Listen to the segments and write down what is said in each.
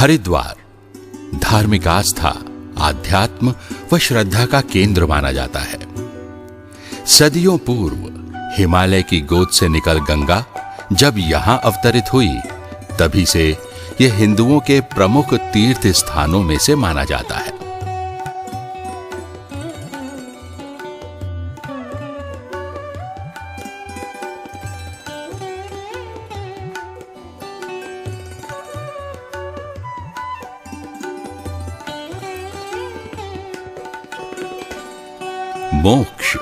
हरिद्वार धार्मिक आस्था, आध्यात्म व श्रद्धा का केंद्र माना जाता है। सदियों पूर्व हिमालय की गोद से निकल गंगा जब यहां अवतरित हुई, तभी से यह हिंदुओं के प्रमुख तीर्थ स्थानों में से माना जाता है। मोक्ष,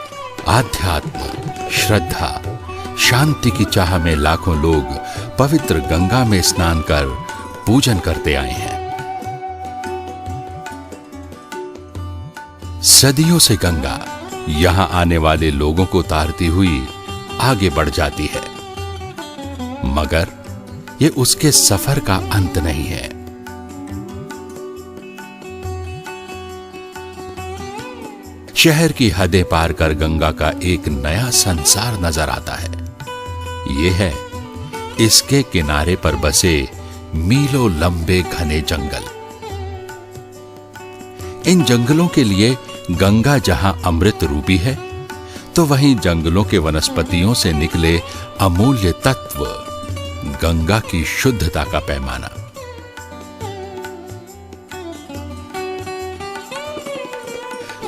आध्यात्म, श्रद्धा, शांति की चाह में लाखों लोग पवित्र गंगा में स्नान कर पूजन करते आए हैं। सदियों से गंगा यहां आने वाले लोगों को तारती हुई आगे बढ़ जाती है, मगर यह उसके सफर का अंत नहीं है। शहर की हदें पार कर गंगा का एक नया संसार नजर आता है। यह है इसके किनारे पर बसे मीलों लंबे घने जंगल। इन जंगलों के लिए गंगा जहां अमृत रूपी है, तो वहीं जंगलों के वनस्पतियों से निकले अमूल्य तत्व गंगा की शुद्धता का पैमाना।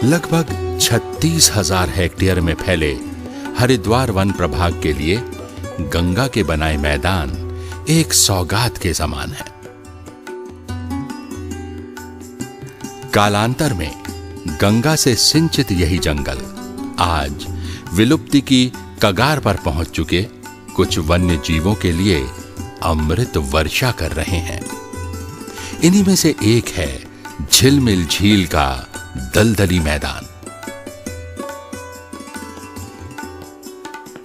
लगभग 36,000 हेक्टेयर में फैले हरिद्वार वन प्रभाग के लिए गंगा के बनाए मैदान एक सौगात के समान है। कालांतर में गंगा से सिंचित यही जंगल आज विलुप्ति की कगार पर पहुंच चुके कुछ वन्य जीवों के लिए अमृत वर्षा कर रहे हैं। इन्हीं में से एक है झिलमिल झील का दलदली मैदान।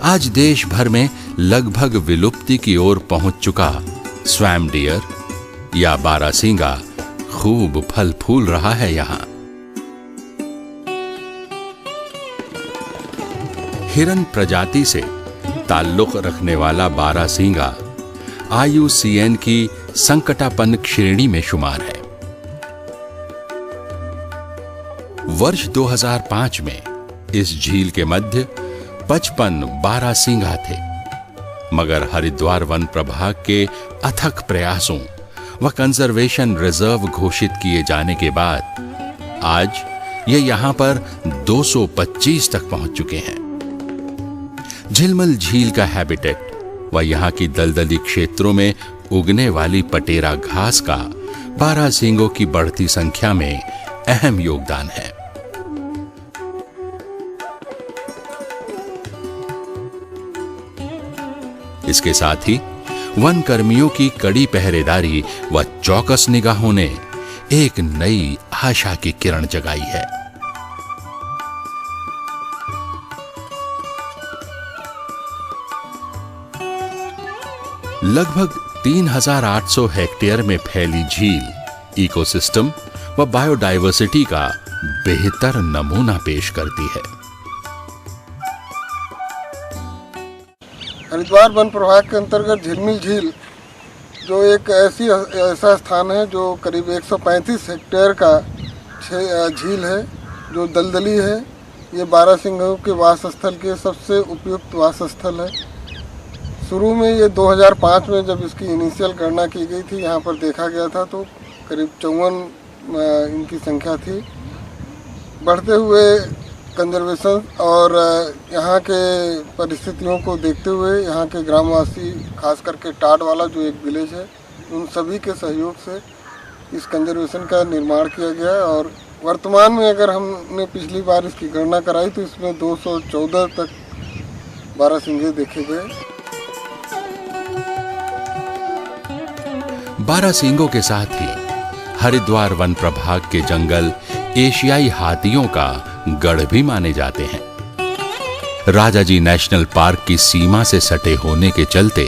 आज देश भर में लगभग विलुप्ति की ओर पहुंच चुका स्वैम डियर या बारासिंगा खूब फल फूल रहा है यहां। हिरन प्रजाति से ताल्लुक रखने वाला बारासिंगा IUCN की संकटापन्न श्रेणी में शुमार है। वर्ष 2005 में इस झील के मध्य 55 बारासिंगा थे, मगर हरिद्वार वन प्रभाग के अथक प्रयासों व कंजर्वेशन रिजर्व घोषित किए जाने के बाद आज ये यहां पर 225 तक पहुंच चुके हैं। झिलमिल झील का हैबिटेट व यहां की दलदली क्षेत्रों में उगने वाली पटेरा घास का बारासिंगों की बढ़ती संख्या में अहम योगदान है। इसके साथ ही वन कर्मियों की कड़ी पहरेदारी व चौकस निगाहों ने एक नई आशा की किरण जगाई है। लगभग 3,800 हेक्टेयर में फैली झील इकोसिस्टम व बायोडायवर्सिटी का बेहतर नमूना पेश करती है। हरिद्वार वन प्रभाग के अंतर्गत झिलमिल झील जो एक ऐसा स्थान है जो करीब 135 हेक्टेयर का झील है, जो दलदली है। ये बारासिंगों के वास स्थल के सबसे उपयुक्त वास स्थल है। शुरू में ये 2005 में जब इसकी इनिशियल गणना की गई थी, यहाँ पर देखा गया था तो करीब 54 इनकी संख्या थी। बढ़ते हुए कंजर्वेशन और यहाँ के परिस्थितियों को देखते हुए यहाँ के ग्रामवासी, खास करके टाडवाला जो एक विलेज है, उन सभी के सहयोग से इस कंजर्वेशन का निर्माण किया गया और वर्तमान में अगर हमने पिछली बार इसकी गणना कराई तो इसमें 214 तक बारासिंगे देखे गए। बारासिंगों के साथ ही हरिद्वार वन प्रभाग के जंगल एशियाई हाथियों का गढ़ भी माने जाते हैं। राजाजी नेशनल पार्क की सीमा से सटे होने के चलते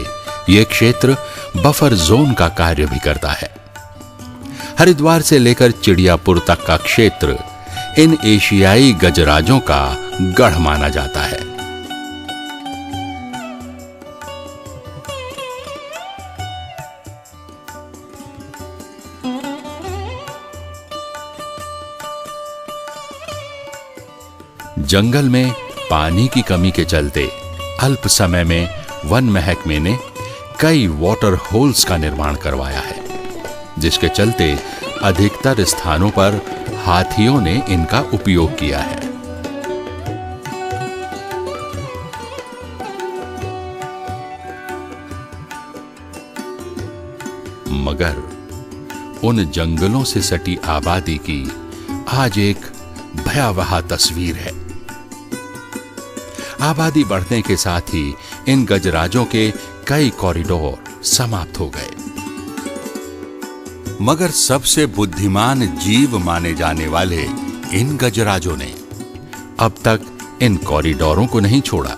यह क्षेत्र बफर जोन का कार्य भी करता है। हरिद्वार से लेकर चिड़ियापुर तक का क्षेत्र इन एशियाई गजराजों का गढ़ माना जाता है। जंगल में पानी की कमी के चलते अल्प समय में वन महकमे ने कई वाटर होल्स का निर्माण करवाया है, जिसके चलते अधिकतर स्थानों पर हाथियों ने इनका उपयोग किया है। मगर उन जंगलों से सटी आबादी की आज एक भयावह तस्वीर है। आबादी बढ़ने के साथ ही इन गजराजों के कई कॉरिडोर समाप्त हो गए। मगर सबसे बुद्धिमान जीव माने जाने वाले इन गजराजों ने अब तक इन कॉरिडोरों को नहीं छोड़ा।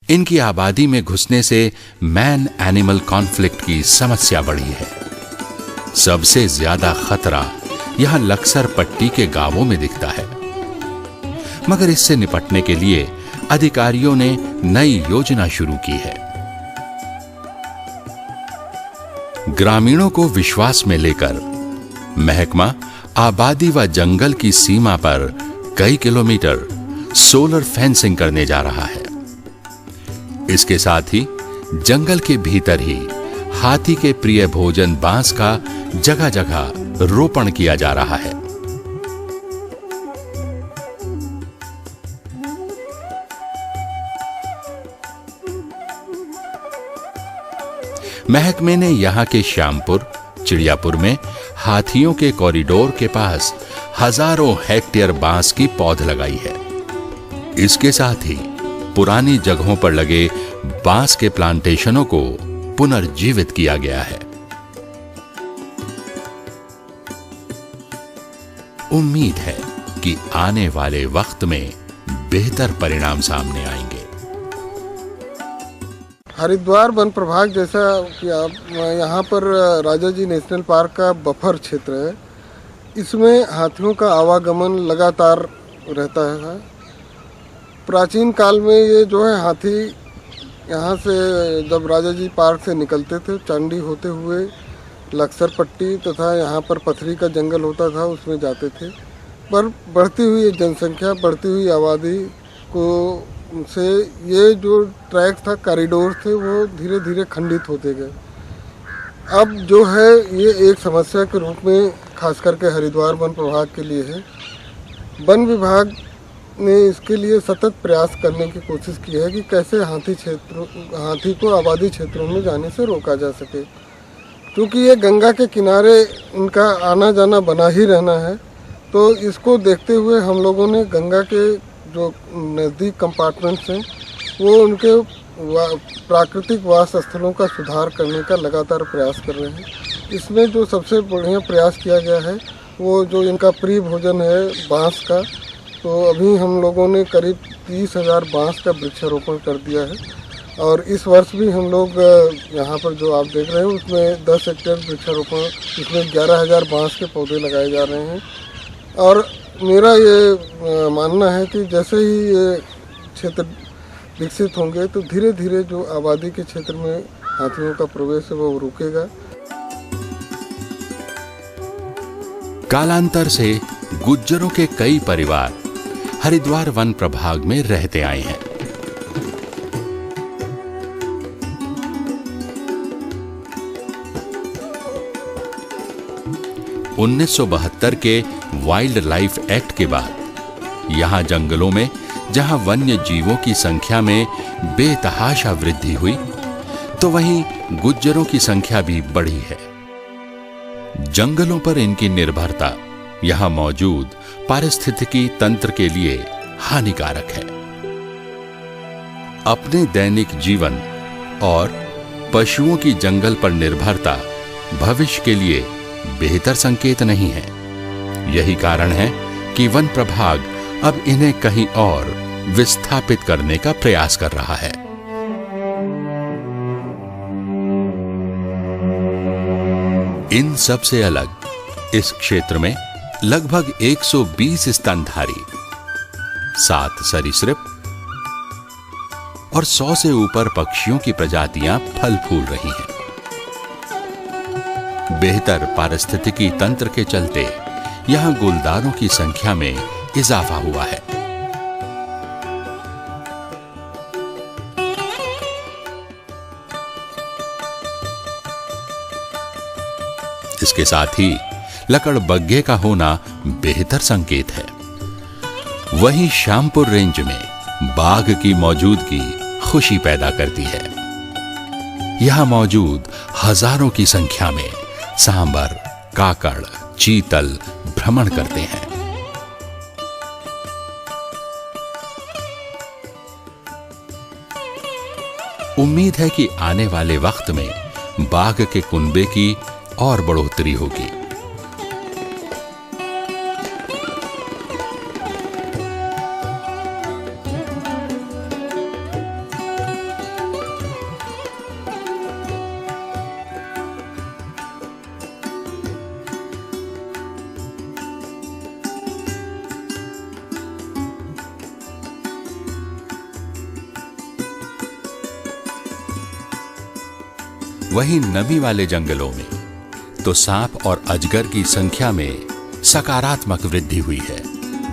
इनकी आबादी में घुसने से मैन एनिमल कॉन्फ्लिक्ट की समस्या बढ़ी है। सबसे ज्यादा खतरा यहां लक्सर पट्टी के गांवों में दिखता है। मगर इससे निपटने के लिए अधिकारियों ने नई योजना शुरू की है। ग्रामीणों को विश्वास में लेकर महकमा आबादी व जंगल की सीमा पर कई किलोमीटर सोलर फेंसिंग करने जा रहा है। इसके साथ ही जंगल के भीतर ही हाथी के प्रिय भोजन बांस का जगह जगह रोपण किया जा रहा है। महकमे ने यहां के श्यामपुर, चिड़ियापुर में हाथियों के कॉरिडोर के पास हजारों हेक्टेयर बांस की पौध लगाई है। इसके साथ ही पुरानी जगहों पर लगे बांस के प्लांटेशनों को पुनर्जीवित किया गया है। उम्मीद है कि आने वाले वक्त में बेहतर परिणाम सामने आएंगे। हरिद्वार वन प्रभाग जैसा कि आप यहाँ पर राजाजी नेशनल पार्क का बफर क्षेत्र है, इसमें हाथियों का आवागमन लगातार रहता है। प्राचीन काल में ये जो है हाथी यहाँ से जब राजाजी पार्क से निकलते थे, चांडी होते हुए लक्सर पट्टी तथा यहाँ पर पथरी का जंगल होता था, उसमें जाते थे। पर बढ़ती हुई जनसंख्या, बढ़ती हुई आबादी को से ये जो ट्रैक था, कॉरिडोर थे, वो धीरे धीरे खंडित होते गए। अब जो है ये एक समस्या के रूप में खास करके हरिद्वार वन प्रभाग के लिए है। वन विभाग ने इसके लिए सतत प्रयास करने की कोशिश की है कि कैसे हाथी को आबादी क्षेत्रों में जाने से रोका जा सके। क्योंकि ये गंगा के किनारे इनका आना जाना बना ही रहना है, तो इसको देखते हुए हम लोगों ने गंगा के जो नज़दीक कंपार्टमेंट्स हैं वो उनके प्राकृतिक वास स्थलों का सुधार करने का लगातार प्रयास कर रहे हैं। इसमें जो सबसे बढ़िया प्रयास किया गया है वो जो इनका प्रिय भोजन है बांस का, तो अभी हम लोगों ने करीब 30,000 बांस का वृक्षारोपण कर दिया है। और इस वर्ष भी हम लोग यहाँ पर जो आप देख रहे हैं उसमें 10 हेक्टेयर वृक्षारोपण, इसमें 11,000 बांस के पौधे लगाए जा रहे हैं। और मेरा ये मानना है कि जैसे ही ये क्षेत्र विकसित होंगे तो धीरे धीरे जो आबादी के क्षेत्र में हाथियों का प्रवेश है वो रुकेगा। कालांतर से गुज्जरों के कई परिवार हरिद्वार वन प्रभाग में रहते आए हैं। (1972) के वाइल्ड लाइफ एक्ट के बाद यहां जंगलों में जहां वन्य जीवों की संख्या में बेतहाशा वृद्धि हुई, तो वहीं गुज्जरों की संख्या भी बढ़ी है। जंगलों पर इनकी निर्भरता यहां मौजूद पारिस्थितिकी तंत्र के लिए हानिकारक है। अपने दैनिक जीवन और पशुओं की जंगल पर निर्भरता भविष्य के लिए बेहतर संकेत नहीं है। यही कारण है कि वन प्रभाग अब इन्हें कहीं और विस्थापित करने का प्रयास कर रहा है। इन सब से अलग इस क्षेत्र में लगभग 120 स्तनधारी, 7 सरीसृप और 100 से ऊपर पक्षियों की प्रजातियां फल फूल रही हैं। बेहतर पारिस्थितिकी तंत्र के चलते यहां गुलदारों की संख्या में इजाफा हुआ है। इसके साथ ही लकड़बग्घे का होना बेहतर संकेत है। वहीं श्यामपुर रेंज में बाघ की मौजूदगी खुशी पैदा करती है। यहां मौजूद हजारों की संख्या में सांबर, काकड़, चीतल भ्रमण करते हैं। उम्मीद है कि आने वाले वक्त में बाघ के कुनबे की और बढ़ोतरी होगी। वहीं नमी वाले जंगलों में तो सांप और अजगर की संख्या में सकारात्मक वृद्धि हुई है,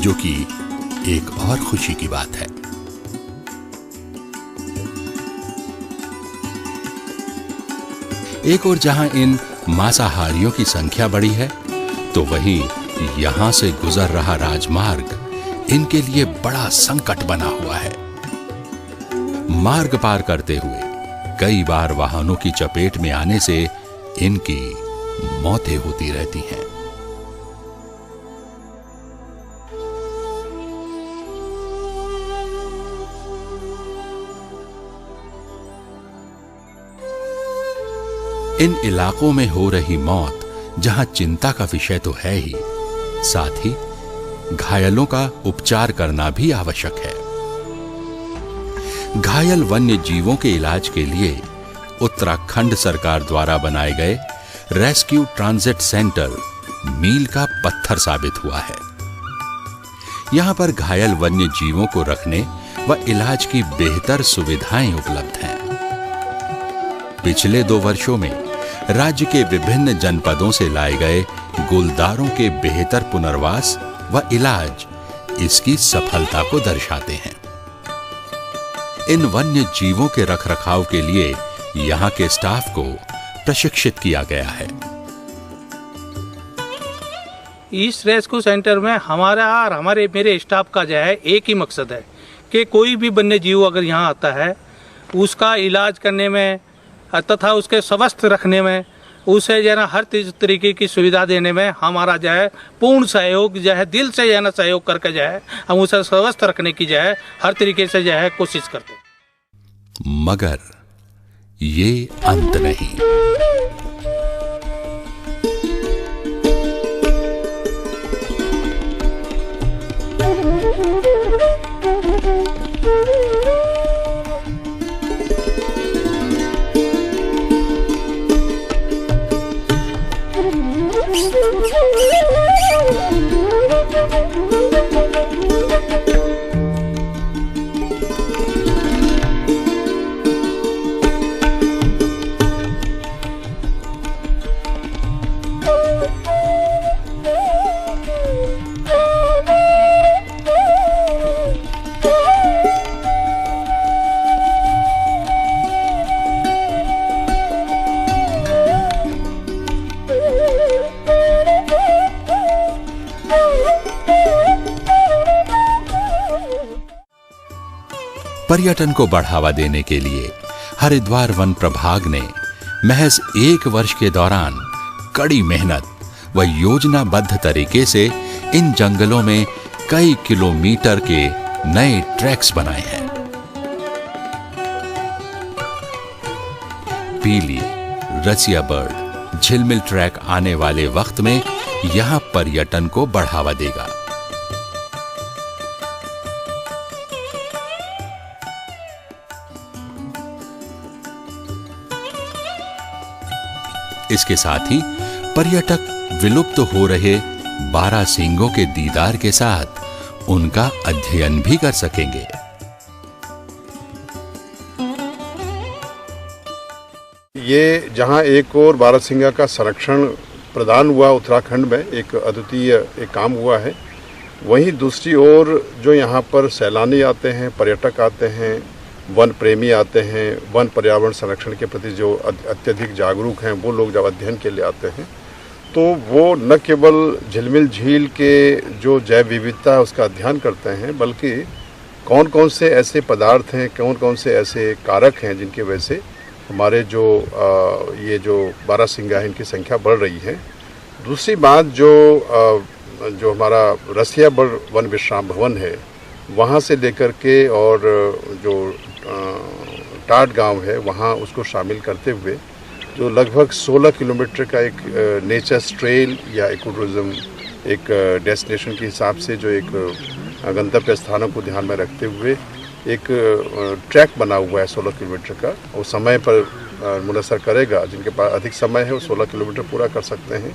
जो कि एक और खुशी की बात है। एक और जहां इन मांसाहारियों की संख्या बढ़ी है, तो वहीं यहां से गुजर रहा राजमार्ग इनके लिए बड़ा संकट बना हुआ है। मार्ग पार करते हुए कई बार वाहनों की चपेट में आने से इनकी मौतें होती रहती हैं। इन इलाकों में हो रही मौत जहां चिंता का विषय तो है ही, साथ ही घायलों का उपचार करना भी आवश्यक है। घायल वन्य जीवों के इलाज के लिए उत्तराखंड सरकार द्वारा बनाए गए रेस्क्यू ट्रांजिट सेंटर मील का पत्थर साबित हुआ है। यहां पर घायल वन्य जीवों को रखने व इलाज की बेहतर सुविधाएं उपलब्ध हैं। पिछले 2 वर्षों में राज्य के विभिन्न जनपदों से लाए गए गुलदारों के बेहतर पुनर्वास व इलाज इसकी सफलता को दर्शाते हैं। इन वन्य जीवों के रखरखाव के लिए यहां के स्टाफ को प्रशिक्षित किया गया है। इस रेस्क्यू सेंटर में हमारा और मेरे स्टाफ का जो है एक ही मकसद है कि कोई भी वन्य जीव अगर यहाँ आता है, उसका इलाज करने में तथा उसके स्वस्थ रखने में, उसे जो है हर तरीके की सुविधा देने में हमारा जो है पूर्ण सहयोग जो है, दिल से जो है ना सहयोग करके जो है हम उसे स्वस्थ रखने की जो है हर तरीके से जो है कोशिश करते हैं। मगर ये अंत नहीं। पर्यटन को बढ़ावा देने के लिए हरिद्वार वन प्रभाग ने महज 1 वर्ष के दौरान कड़ी मेहनत व योजनाबद्ध तरीके से इन जंगलों में कई किलोमीटर के नए ट्रैक्स बनाए हैं। पीली, रसिया बर्ड, झिलमिल ट्रैक आने वाले वक्त में यहां पर्यटन को बढ़ावा देगा। इसके साथ ही पर्यटक विलुप्त हो रहे बारहसिंगों के दीदार के साथ उनका अध्ययन भी कर सकेंगे। ये जहां एक और बारहसिंगा का संरक्षण प्रदान हुआ उत्तराखंड में, एक अद्वितीय एक काम हुआ है, वहीं दूसरी ओर जो यहाँ पर सैलानी आते हैं, पर्यटक आते हैं, वन प्रेमी आते हैं, वन पर्यावरण संरक्षण के प्रति जो अत्यधिक जागरूक हैं, वो लोग जब अध्ययन के लिए आते हैं तो वो न केवल झिलमिल झील के जो जैव विविधता है उसका अध्ययन करते हैं, बल्कि कौन कौन से ऐसे पदार्थ हैं, कौन कौन से ऐसे कारक हैं जिनकी वजह से हमारे ये जो बारहसिंगा है इनकी संख्या बढ़ रही है। दूसरी बात जो हमारा रसियाबड़ वन विश्राम भवन है, वहाँ से लेकर के और जो टाट गांव है वहाँ उसको शामिल करते हुए जो लगभग 16 किलोमीटर का एक नेचर ट्रेल या इको टूरिज्म एक डेस्टिनेशन के हिसाब से जो एक गंतव्य स्थानों को ध्यान में रखते हुए एक ट्रैक बना हुआ है 16 किलोमीटर का, वो समय पर मुनसर करेगा। जिनके पास अधिक समय है वो 16 किलोमीटर पूरा कर सकते हैं,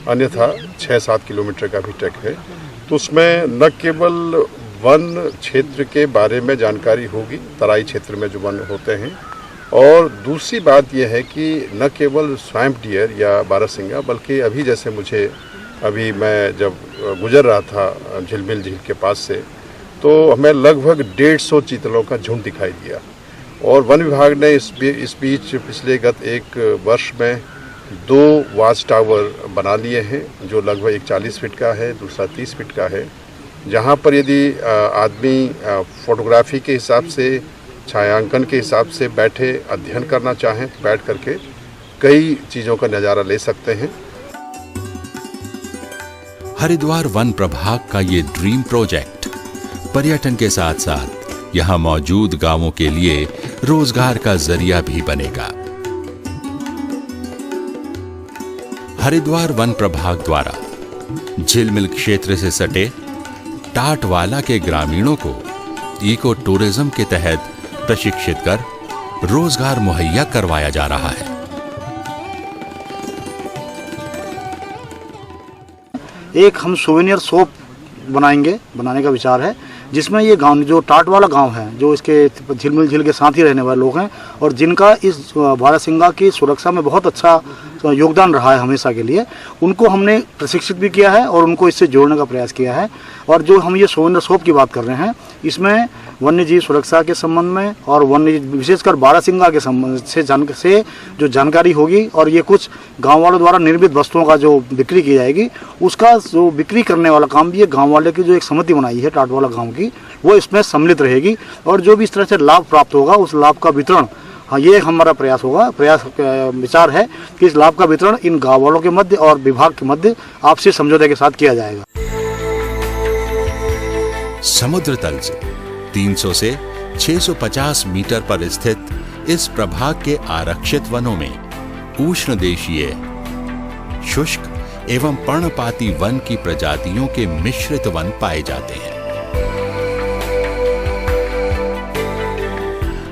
अन्यथा 6-7 किलोमीटर का भी ट्रैक है। तो उसमें न केवल वन क्षेत्र के बारे में जानकारी होगी, तराई क्षेत्र में जो वन होते हैं, और दूसरी बात यह है कि न केवल स्वैम्प डियर या बारहसिंगा, बल्कि अभी जैसे अभी मैं जब गुजर रहा था झिलमिल झील के पास से, तो हमें लगभग 150 चीतलों का झुंड दिखाई दिया। और वन विभाग ने इस बीच पिछले गत एक वर्ष में 2 वाच टावर बना लिए हैं, जो लगभग एक 40 फीट का है, दूसरा 30 फीट का है, जहां पर यदि आदमी फोटोग्राफी के हिसाब से, छायांकन के हिसाब से बैठे अध्ययन करना चाहें तो बैठ करके कई चीज़ों का नज़ारा ले सकते हैं। हरिद्वार वन प्रभाग का ये ड्रीम प्रोजेक्ट पर्यटन के साथ साथ यहां मौजूद गांवों के लिए रोजगार का जरिया भी बनेगा। हरिद्वार वन प्रभाग द्वारा झिलमिल क्षेत्र से सटे टाटवाला के ग्रामीणों को इको टूरिज्म के तहत प्रशिक्षित कर रोजगार मुहैया करवाया जा रहा है। एक हम सोवेनियर शॉप बनाने का विचार है, जिसमें ये गांव जो टाटवाला गांव है, जो इसके झिलमिल झील के साथ ही रहने वाले लोग हैं और जिनका इस बारहसिंगा की सुरक्षा में बहुत अच्छा योगदान रहा है हमेशा के लिए, उनको हमने प्रशिक्षित भी किया है और उनको इससे जोड़ने का प्रयास किया है। और जो हम ये सोवेनियर शॉप की बात कर रहे हैं, इसमें वन्य जीव सुरक्षा के संबंध में और वन्य विशेषकर बारहसिंगा के संबंध से जो जानकारी होगी, और ये कुछ गांव वालों द्वारा निर्मित वस्तुओं का जो बिक्री की जाएगी, उसका जो बिक्री करने वाला काम भी ये गांव वाले की जो एक समिति बनाई है टाटवाला गांव की, वो इसमें सम्मिलित रहेगी। और जो भी इस तरह से लाभ प्राप्त होगा उस लाभ का वितरण, हाँ, ये हमारा प्रयास होगा। विचार है कि इस लाभ का वितरण इन गाँव वालों के मध्य और विभाग के मध्य आपसी समझौते के साथ किया जाएगा। समुद्र तल से 300 से 650 मीटर पर स्थित इस प्रभाग के आरक्षित वनों में उष्णदेशीय, शुष्क एवं पर्णपाती वन की प्रजातियों के मिश्रित वन पाए जाते हैं।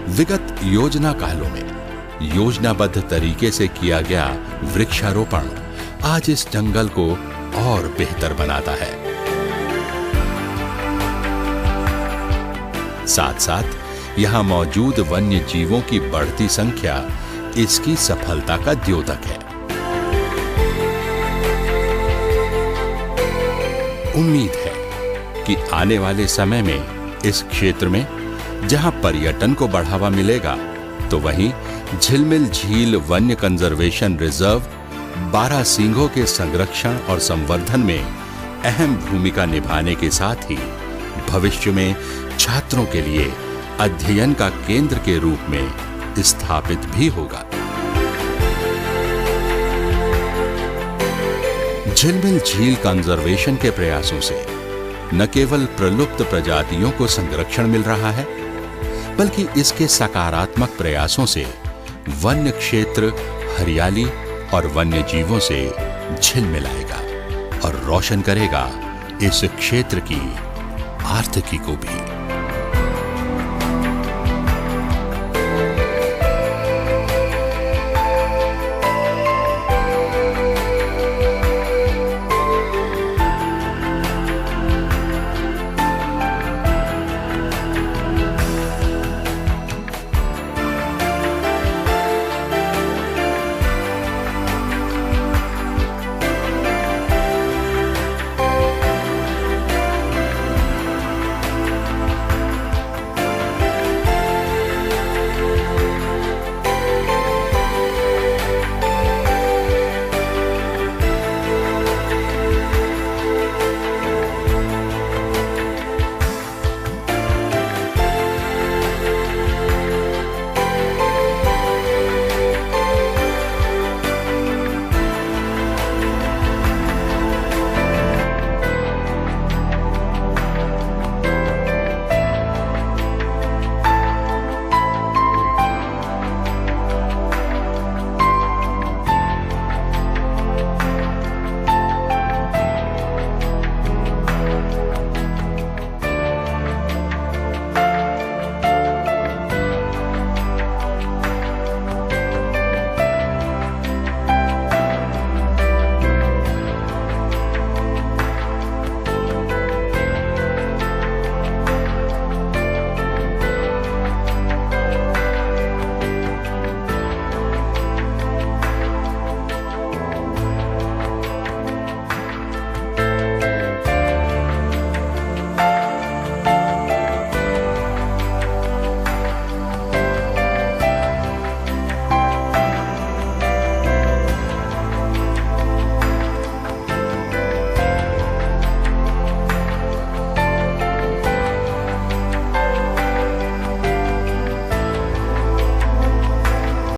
विगत योजना कालों में योजनाबद्ध तरीके से किया गया वृक्षारोपण आज इस जंगल को और बेहतर बनाता है। साथ साथ यहां मौजूद वन्य जीवों की बढ़ती संख्या इसकी सफलता का द्योतक है। उम्मीद है कि आने वाले समय में इस क्षेत्र में जहां पर्यटन को बढ़ावा मिलेगा, तो वहीं झिलमिल झील वन्य कंजर्वेशन रिजर्व बारहसिंगों के संरक्षण और संवर्धन में अहम भूमिका निभाने के साथ ही भविष्य में छात्रों के लिए अध्ययन का केंद्र के रूप में स्थापित भी होगा। झिलमिल झील कंजर्वेशन के प्रयासों से न केवल प्रलुप्त प्रजातियों को संरक्षण मिल रहा है, बल्कि इसके सकारात्मक प्रयासों से वन्य क्षेत्र हरियाली और वन्य जीवों से झिलमिलाएगा और रोशन करेगा इस क्षेत्र की आर्थिकी को भी।